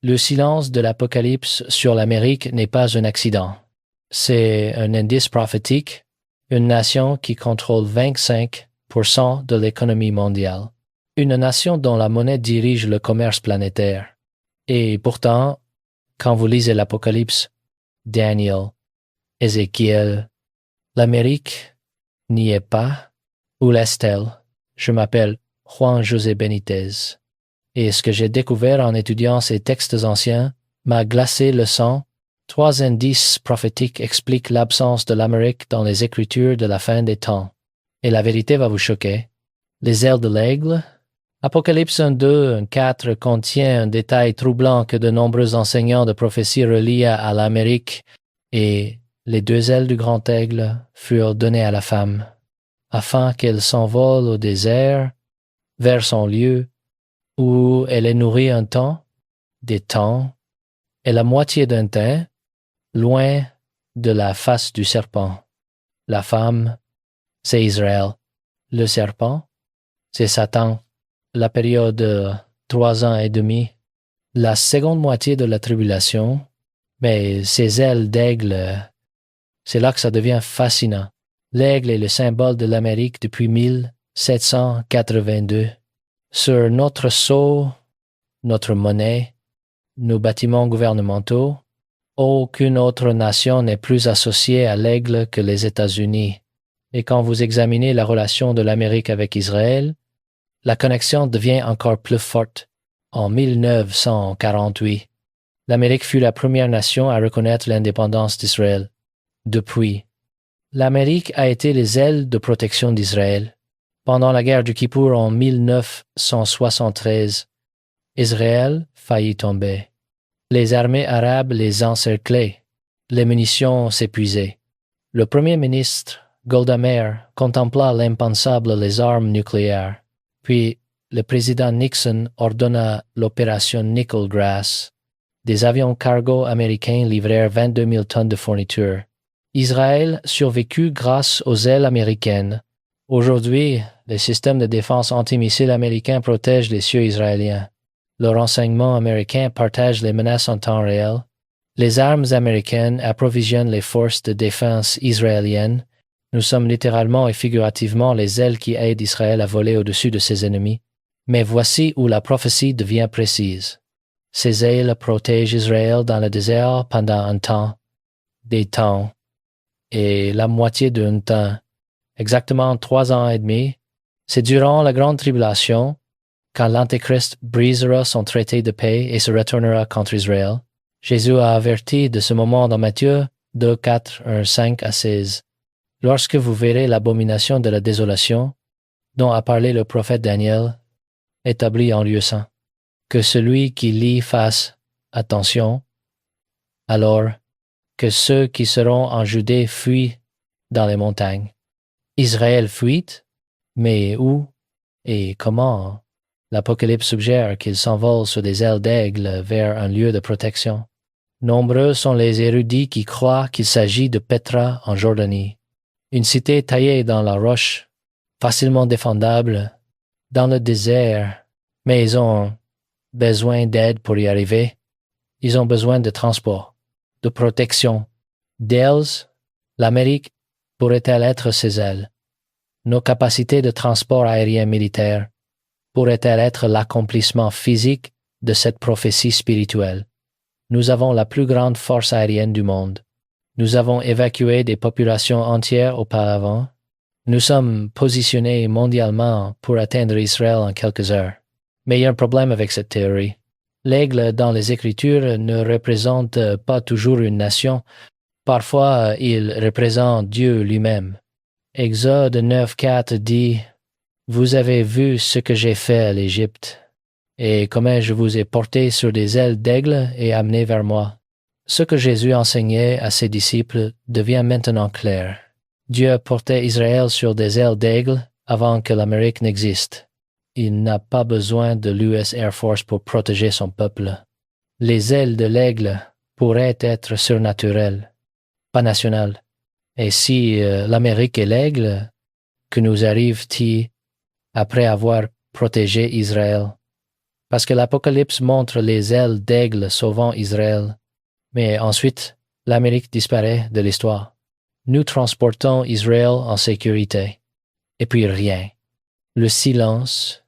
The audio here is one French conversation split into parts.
Le silence de l'Apocalypse sur l'Amérique n'est pas un accident. C'est un indice prophétique, une nation qui contrôle 25% de l'économie mondiale, une nation dont la monnaie dirige le commerce planétaire. Et pourtant, quand vous lisez l'Apocalypse, Daniel, Ézéchiel, l'Amérique n'y est pas. Où l'est-elle? Je m'appelle Juan José Benitez. Et ce que j'ai découvert en étudiant ces textes anciens m'a glacé le sang. 3 indices prophétiques expliquent l'absence de l'Amérique dans les Écritures de la fin des temps. Et la vérité va vous choquer. Les ailes de l'aigle. Apocalypse 1:2, 1:4 contient un détail troublant que de nombreux enseignants de prophétie relient à l'Amérique, et les 2 ailes du grand aigle furent données à la femme, afin qu'elle s'envole au désert, vers son lieu, où elle est nourrie un temps, des temps, et la moitié d'un temps, loin de la face du serpent. La femme, c'est Israël. Le serpent, c'est Satan. La période de 3 ans et demi, la seconde moitié de la tribulation, mais ces ailes d'aigle, c'est là que ça devient fascinant. L'aigle est le symbole de l'Amérique depuis 1782. Sur notre sceau, notre monnaie, nos bâtiments gouvernementaux, aucune autre nation n'est plus associée à l'aigle que les États-Unis. Et quand vous examinez la relation de l'Amérique avec Israël, la connexion devient encore plus forte. En 1948, l'Amérique fut la première nation à reconnaître l'indépendance d'Israël. Depuis, l'Amérique a été les ailes de protection d'Israël. Pendant la guerre du Kippour en 1973, Israël faillit tomber. Les armées arabes les encerclaient. Les munitions s'épuisaient. Le premier ministre, Golda Meir, contempla l'impensable, les armes nucléaires. Puis, le président Nixon ordonna l'opération Nickel Grass. Des avions cargo américains livrèrent 22 000 tonnes de fournitures. Israël survécut grâce aux ailes américaines. Aujourd'hui, les systèmes de défense antimissiles américains protègent les cieux israéliens. Le renseignement américain partage les menaces en temps réel. Les armes américaines approvisionnent les forces de défense israéliennes. Nous sommes littéralement et figurativement les ailes qui aident Israël à voler au-dessus de ses ennemis. Mais voici où la prophétie devient précise. Ces ailes protègent Israël dans le désert pendant un temps, des temps, et la moitié d'un temps, exactement 3 ans et demi. C'est durant la grande tribulation, quand l'Antéchrist brisera son traité de paix et se retournera contre Israël. Jésus a averti de ce moment dans Matthieu 2, 4, 1, 5 à 16. Lorsque vous verrez l'abomination de la désolation, dont a parlé le prophète Daniel, établi en lieu saint, que celui qui lit fasse attention, alors que ceux qui seront en Judée fuient dans les montagnes. Israël fuit, mais où et comment? L'Apocalypse suggère qu'il s'envole sur des ailes d'aigle vers un lieu de protection. Nombreux sont les érudits qui croient qu'il s'agit de Petra en Jordanie, une cité taillée dans la roche, facilement défendable, dans le désert, mais ils ont besoin d'aide pour y arriver. Ils ont besoin de transport, de protection. D'ailes, l'Amérique pourrait-elle être ses ailes? Nos capacités de transport aérien militaire pourraient-elles être l'accomplissement physique de cette prophétie spirituelle? Nous avons la plus grande force aérienne du monde. Nous avons évacué des populations entières auparavant. Nous sommes positionnés mondialement pour atteindre Israël en quelques heures. Mais il y a un problème avec cette théorie. L'aigle dans les Écritures ne représente pas toujours une nation. Parfois, il représente Dieu lui-même. Exode 9:4 dit « Vous avez vu ce que j'ai fait à l'Égypte, et comment je vous ai porté sur des ailes d'aigle et amené vers moi. » Ce que Jésus enseignait à ses disciples devient maintenant clair. Dieu portait Israël sur des ailes d'aigle avant que l'Amérique n'existe. Il n'a pas besoin de l'US Air Force pour protéger son peuple. Les ailes de l'aigle pourraient être surnaturelles, pas nationales. Et si l'Amérique est l'aigle, que nous arrive-t-il après avoir protégé Israël? parce que l'Apocalypse montre les ailes d'aigle sauvant Israël. Mais ensuite, l'Amérique disparaît de l'histoire. Nous transportons Israël en sécurité. Et puis rien. Le silence.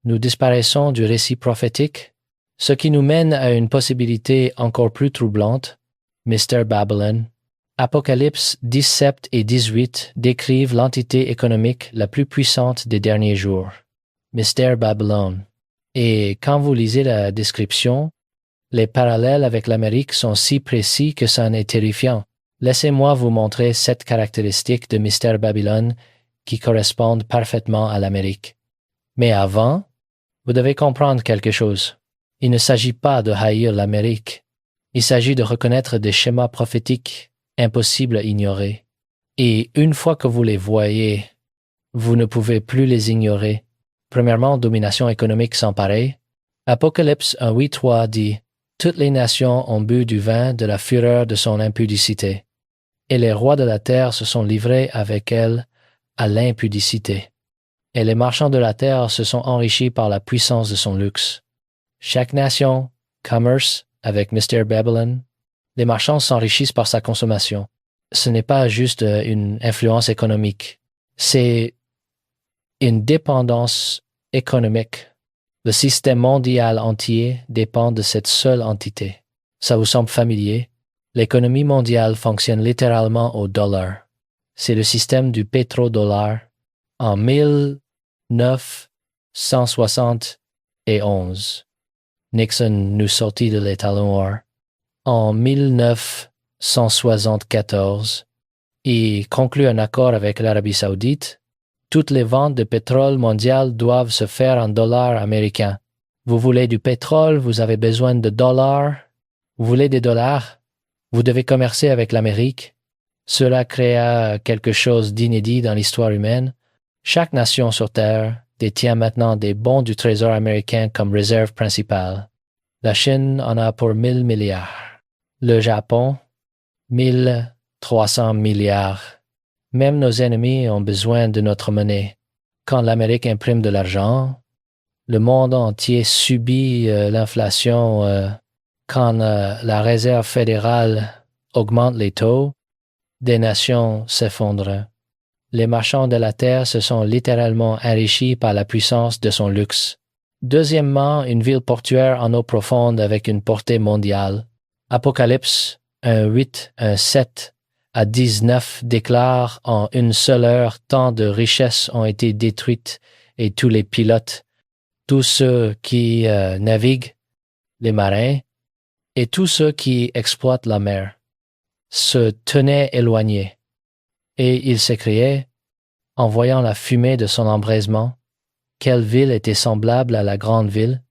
Nous disparaissons du récit prophétique, ce qui nous mène à une possibilité encore plus troublante. Mr. Babylon. Apocalypse 17 et 18 décrivent l'entité économique la plus puissante des derniers jours. Mr. Babylon. Et quand vous lisez la description, les parallèles avec l'Amérique sont si précis que ça en est terrifiant. Laissez-moi vous montrer 7 caractéristiques de Mystère Babylone qui correspondent parfaitement à l'Amérique. Mais avant, vous devez comprendre quelque chose. Il ne s'agit pas de haïr l'Amérique. Il s'agit de reconnaître des schémas prophétiques impossibles à ignorer. Et une fois que vous les voyez, vous ne pouvez plus les ignorer. Premièrement, domination économique sans pareil. Apocalypse 1:8-3 dit « Toutes les nations ont bu du vin de la fureur de son impudicité. Et les rois de la terre se sont livrés avec elle à l'impudicité. Et les marchands de la terre se sont enrichis par la puissance de son luxe. Chaque nation, commerce avec Mr. Babylon, les marchands s'enrichissent par sa consommation. Ce n'est pas juste une influence économique, c'est une dépendance économique. Le système mondial entier dépend de cette seule entité. Ça vous semble familier? L'économie mondiale fonctionne littéralement au dollar. C'est le système du pétrodollar. En 1971, Nixon nous sortit de l'état noir. En 1974, il conclut un accord avec l'Arabie saoudite. Toutes les ventes de pétrole mondial doivent se faire en dollars américains. Vous voulez du pétrole, vous avez besoin de dollars. Vous voulez des dollars, vous devez commercer avec l'Amérique. Cela créa quelque chose d'inédit dans l'histoire humaine. Chaque nation sur Terre détient maintenant des bons du Trésor américain comme réserve principale. La Chine en a pour 1000 milliards. Le Japon, 1300 milliards. Même nos ennemis ont besoin de notre monnaie. Quand l'Amérique imprime de l'argent, le monde entier subit l'inflation. Quand la Réserve fédérale augmente les taux, des nations s'effondrent. Les marchands de la terre se sont littéralement enrichis par la puissance de son luxe. Deuxièmement, une ville portuaire en eau profonde avec une portée mondiale. Apocalypse 1:8, 1:7 à 19 déclare en une seule heure tant de richesses ont été détruites et tous les pilotes, tous ceux qui naviguent, les marins, et tous ceux qui exploitent la mer se tenaient éloignés. Et ils s'écriaient, en voyant la fumée de son embrasement, quelle ville était semblable à la grande ville,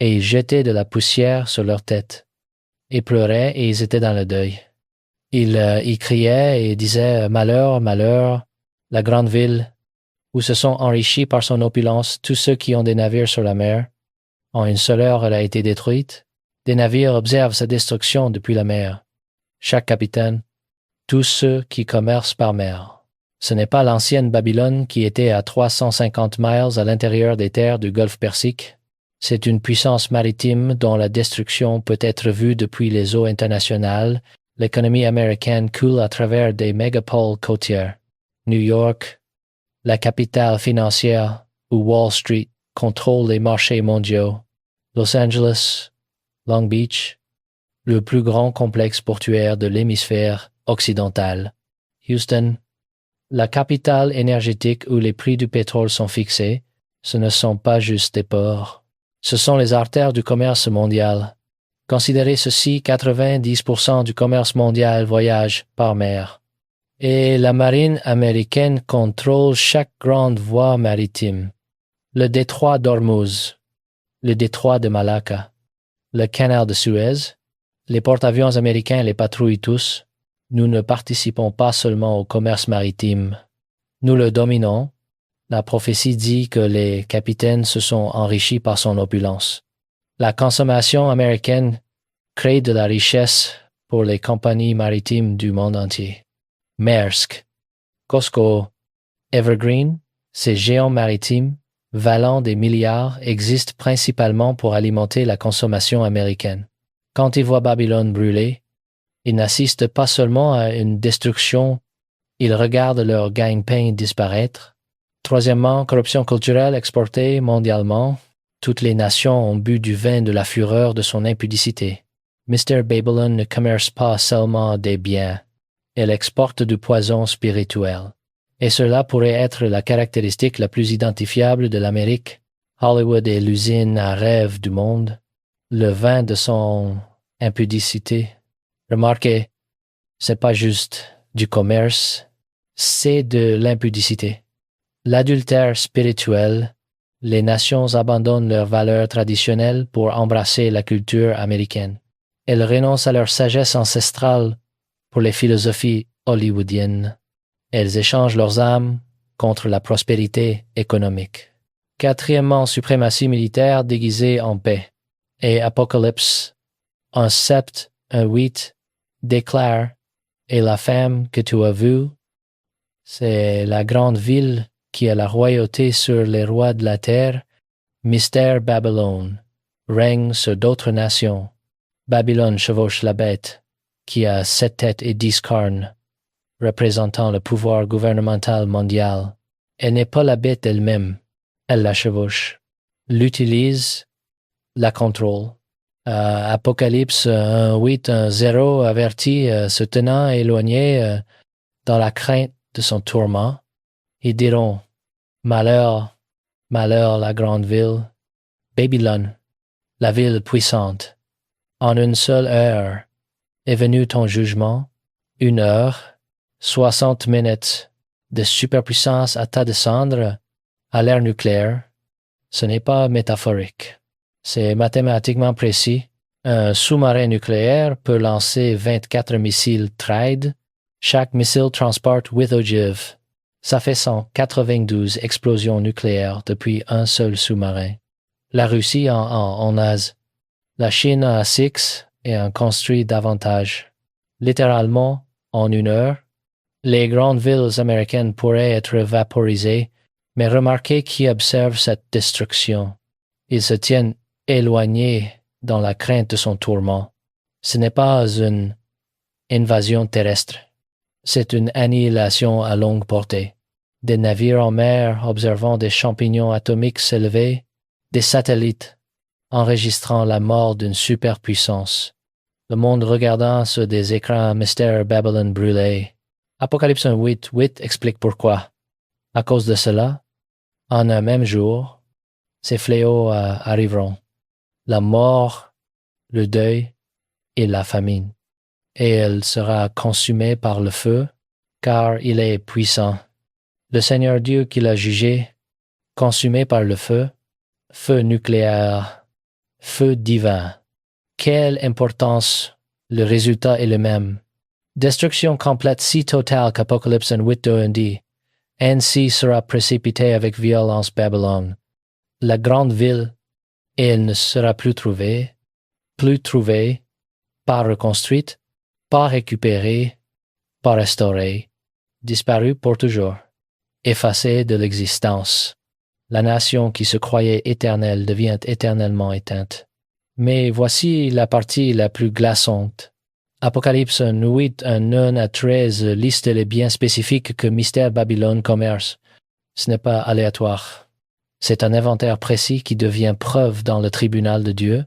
et ils jetaient de la poussière sur leurs têtes. Ils pleuraient et ils étaient dans le deuil. Ils criaient et disaient « Malheur, malheur, la grande ville, où se sont enrichis par son opulence tous ceux qui ont des navires sur la mer. En une seule heure, elle a été détruite. Des navires observent sa destruction depuis la mer. Chaque capitaine, tous ceux qui commercent par mer. » Ce n'est pas l'ancienne Babylone qui était à 350 miles à l'intérieur des terres du Golfe Persique. C'est une puissance maritime dont la destruction peut être vue depuis les eaux internationales. L'économie américaine coule à travers des mégapoles côtières. New York, la capitale financière, où Wall Street contrôle les marchés mondiaux. Los Angeles, Long Beach, le plus grand complexe portuaire de l'hémisphère occidental. Houston, la capitale énergétique où les prix du pétrole sont fixés, ce ne sont pas juste des ports. Ce sont les artères du commerce mondial. Considérez ceci, 90% du commerce mondial voyage par mer. Et la marine américaine contrôle chaque grande voie maritime. Le détroit d'Ormuz, le détroit de Malacca, le canal de Suez, les porte-avions américains les patrouillent tous. Nous ne participons pas seulement au commerce maritime. Nous le dominons. La prophétie dit que les capitaines se sont enrichis par son opulence. La consommation américaine crée de la richesse pour les compagnies maritimes du monde entier. Maersk, Costco, Evergreen, ces géants maritimes valant des milliards, existent principalement pour alimenter la consommation américaine. Quand ils voient Babylone brûler, ils n'assistent pas seulement à une destruction, ils regardent leur gagne-pain disparaître. Troisièmement, corruption culturelle exportée mondialement. Toutes les nations ont bu du vin de la fureur de son impudicité. Mr. Babylon ne commerce pas seulement des biens, elle exporte du poison spirituel. Et cela pourrait être la caractéristique la plus identifiable de l'Amérique. Hollywood est l'usine à rêve du monde, le vin de son impudicité. Remarquez, c'est pas juste du commerce, c'est de l'impudicité. L'adultère spirituel, les nations abandonnent leurs valeurs traditionnelles pour embrasser la culture américaine. Elles renoncent à leur sagesse ancestrale pour les philosophies hollywoodiennes. Elles échangent leurs âmes contre la prospérité économique. Quatrièmement, suprématie militaire déguisée en paix. Et Apocalypse, un 7, un 8, déclare « Et la femme que tu as vue, c'est la grande ville qui a la royauté sur les rois de la terre, mystère Babylone, règne sur d'autres nations. Babylone chevauche la bête, qui a 7 têtes et 10 cornes, représentant le pouvoir gouvernemental mondial. Elle n'est pas la bête elle-même, elle la chevauche, l'utilise, la contrôle. Apocalypse 1.8, 1.0 avertit se tenant éloigné dans la crainte de son tourment. Ils diront, malheur, malheur la grande ville, Babylone, la ville puissante. En une seule heure est venu ton jugement, 1 heure, 60 minutes de superpuissance à tas de cendres à l'ère nucléaire. Ce n'est pas métaphorique. C'est mathématiquement précis. Un sous-marin nucléaire peut lancer 24 missiles TRIDE. Chaque missile transporte 8 ogives. Ça fait 192 explosions nucléaires depuis un seul sous-marin. La Russie en a. La Chine a 6 et en construit davantage. Littéralement, en 1 heure, les grandes villes américaines pourraient être vaporisées, mais remarquez qui observe cette destruction. Ils se tiennent éloignés dans la crainte de son tourment. Ce n'est pas une invasion terrestre, c'est une annihilation à longue portée. Des navires en mer observant des champignons atomiques s'élever, des satellites enregistrant la mort d'une superpuissance, le monde regardant sur des écrans mystère Babylone brûlé. Apocalypse 1.8 explique pourquoi. À cause de cela, en un même jour, ces fléaux arriveront. La mort, le deuil et la famine. Et elle sera consumée par le feu, car il est puissant. Le Seigneur Dieu qui l'a jugé, consumé par le feu, feu nucléaire, feu divin. Quelle importance! Le résultat est le même. Destruction complète si totale qu'Apocalypse 8.2 dit. Ainsi sera précipitée avec violence Babylone, la grande ville, et elle ne sera plus trouvée, pas reconstruite, pas récupérée, pas restaurée, disparue pour toujours, effacée de l'existence. La nation qui se croyait éternelle devient éternellement éteinte. Mais voici la partie la plus glaçante. Apocalypse 8, 9 à 13 liste les biens spécifiques que Mystère Babylone commerce. Ce n'est pas aléatoire. C'est un inventaire précis qui devient preuve dans le tribunal de Dieu.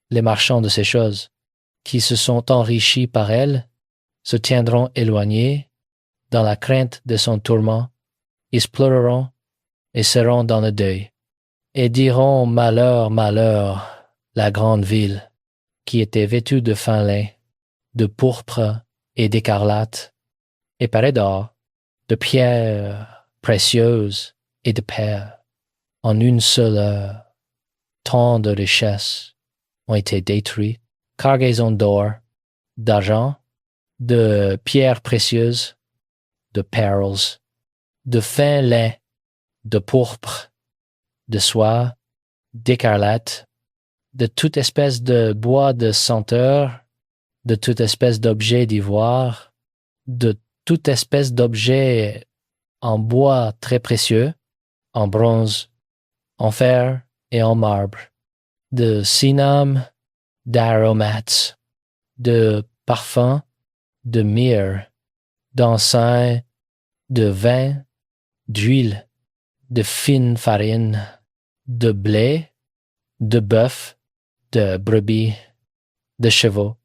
Les marchands de ces choses, qui se sont enrichis par elles, se tiendront éloignés, dans la crainte de son tourment. Ils pleureront et seront dans le deuil, et diront malheur, malheur, la grande ville, qui était vêtue de fin lin, de pourpre et d'écarlate, et parée d'or, de pierres précieuses et de perles. En une seule heure, tant de richesses ont été détruites, cargaisons d'or, d'argent, de pierres précieuses, de pearls, de fin lin, de pourpre, de soie, d'écarlate, de toute espèce de bois de senteur, de toute espèce d'objet d'ivoire, de toute espèce d'objet en bois très précieux, en bronze, en fer et en marbre, de cinnamon, d'aromates, de parfums, de myrrhe, d'encens, de vin, d'huile, de fine farine, de blé, de bœuf, de brebis, de chevaux,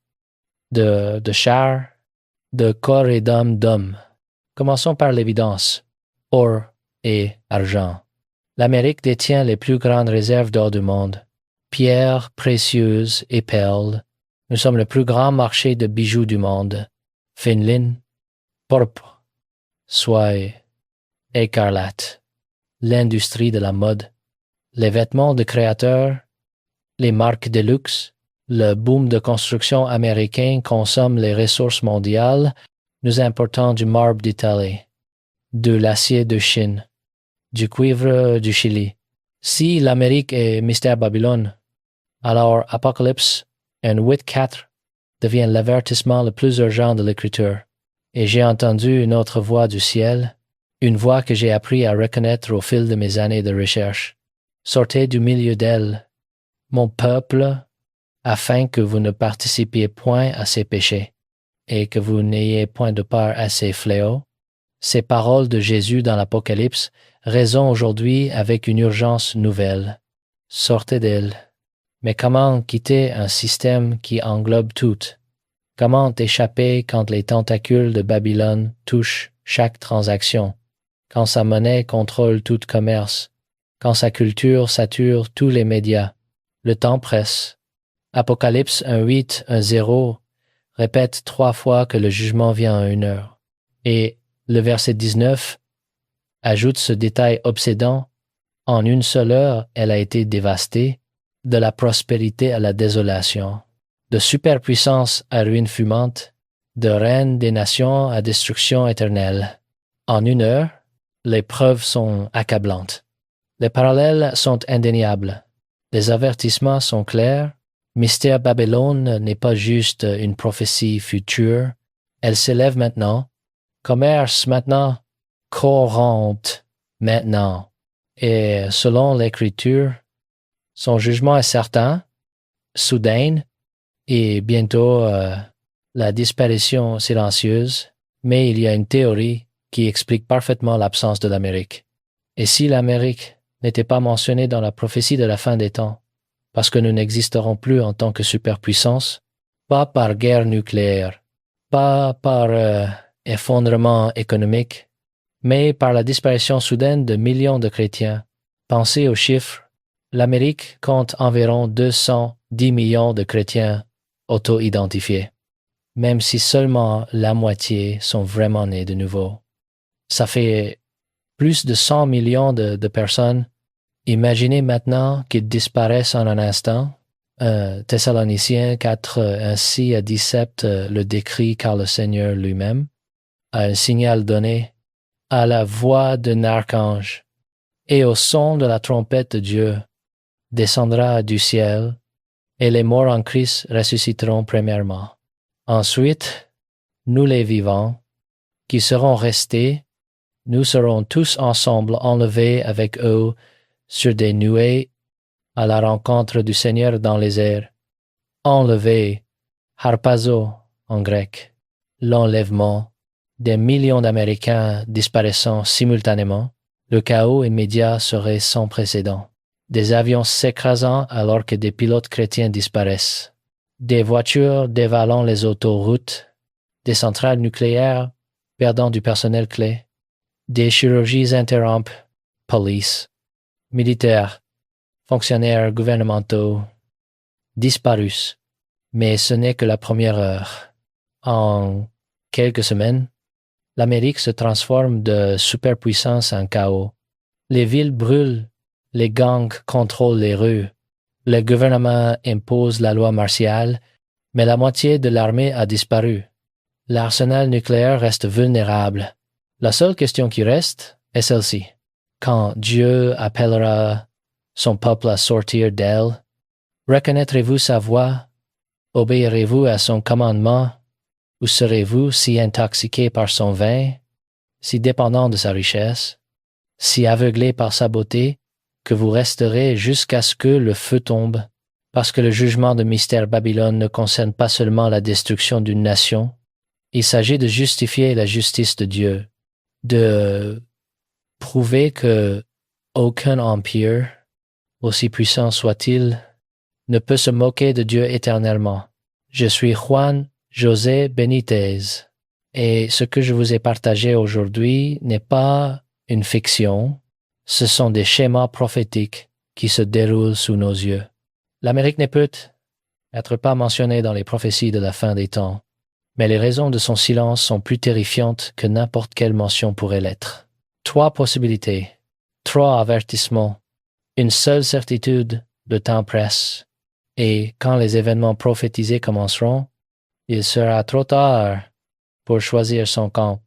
de chars, de corps et d'âme d'hommes. Commençons par l'évidence. Or et argent. L'Amérique détient les plus grandes réserves d'or du monde. Pierres précieuses et perles. Nous sommes le plus grand marché de bijoux du monde. Finlin, pourpre, soie, écarlate. L'industrie de la mode. Les vêtements de créateurs. Les marques de luxe. Le boom de construction américain consomme les ressources mondiales. Nous importons du marbre d'Italie, de l'acier de Chine, du cuivre du Chili. Si l'Amérique est Mystère Babylone, alors Apocalypse and Wit 4 devient l'avertissement le plus urgent de l'Écriture. Et j'ai entendu une autre voix du ciel, une voix que j'ai appris à reconnaître au fil de mes années de recherche. Sortez du milieu d'elle, mon peuple, afin que vous ne participiez point à ses péchés, et que vous n'ayez point de part à ses fléaux. Ces paroles de Jésus dans l'Apocalypse résonnent aujourd'hui avec une urgence nouvelle. Sortez d'elle. Mais comment quitter un système qui englobe tout? Comment échapper quand les tentacules de Babylone touchent chaque transaction, quand sa monnaie contrôle tout commerce, quand sa culture sature tous les médias? Le temps presse. Apocalypse 1:8, 1:0 répète 3 fois que le jugement vient en 1 heure. Et le verset 19 ajoute ce détail obsédant. En 1 seule heure, elle a été dévastée, de la prospérité à la désolation, de superpuissance à ruine fumante, de reine des nations à destruction éternelle. En 1 heure, les preuves sont accablantes. Les parallèles sont indéniables. Les avertissements sont clairs. Mystère Babylone n'est pas juste une prophétie future. Elle s'élève maintenant. Commerce maintenant. Corrompte maintenant. Et selon l'Écriture, son jugement est certain, soudain, et bientôt la disparition silencieuse. Mais il y a une théorie qui explique parfaitement l'absence de l'Amérique. Et si l'Amérique n'était pas mentionnée dans la prophétie de la fin des temps, parce que nous n'existerons plus en tant que superpuissance, pas par guerre nucléaire, pas par effondrement économique, mais par la disparition soudaine de millions de chrétiens. Pensez aux chiffres. L'Amérique compte environ 210 millions de chrétiens auto-identifiés, même si seulement la moitié sont vraiment nés de nouveau. Ça fait plus de 100 millions de personnes. Imaginez maintenant qu'ils disparaissent en un instant. Thessaloniciens 4, ainsi à 17 le décrit car le Seigneur lui-même a un signal donné à la voix d'un archange et au son de la trompette de Dieu descendra du ciel et les morts en Christ ressusciteront premièrement. Ensuite, nous les vivants, qui serons restés, nous serons tous ensemble enlevés avec eux sur des nuées à la rencontre du Seigneur dans les airs. Enlevés, harpazo en grec, l'enlèvement, des millions d'Américains disparaissant simultanément, le chaos immédiat serait sans précédent. Des avions s'écrasant alors que des pilotes chrétiens disparaissent, des voitures dévalant les autoroutes, des centrales nucléaires perdant du personnel clé, des chirurgies interrompent, police, militaires, fonctionnaires gouvernementaux, disparus. Mais ce n'est que la première heure. En quelques semaines, l'Amérique se transforme de superpuissance en chaos. Les villes brûlent, les gangs contrôlent les rues, le gouvernement impose la loi martiale, mais la moitié de l'armée a disparu. L'arsenal nucléaire reste vulnérable. La seule question qui reste est celle-ci. Quand Dieu appellera son peuple à sortir d'elle, reconnaîtrez-vous sa voix? Obéirez-vous à son commandement? Ou serez-vous si intoxiqué par son vin, si dépendant de sa richesse, si aveuglé par sa beauté, que vous resterez jusqu'à ce que le feu tombe, parce que le jugement de mystère Babylone ne concerne pas seulement la destruction d'une nation, il s'agit de justifier la justice de Dieu, de prouver que aucun empire, aussi puissant soit-il, ne peut se moquer de Dieu éternellement. Je suis Juan José Benitez, et ce que je vous ai partagé aujourd'hui n'est pas une fiction, ce sont des schémas prophétiques qui se déroulent sous nos yeux. L'Amérique ne peut être pas mentionnée dans les prophéties de la fin des temps, mais les raisons de son silence sont plus terrifiantes que n'importe quelle mention pourrait l'être. 3 possibilités, 3 avertissements, une seule certitude, le temps presse, et quand les événements prophétisés commenceront, il sera trop tard pour choisir son camp.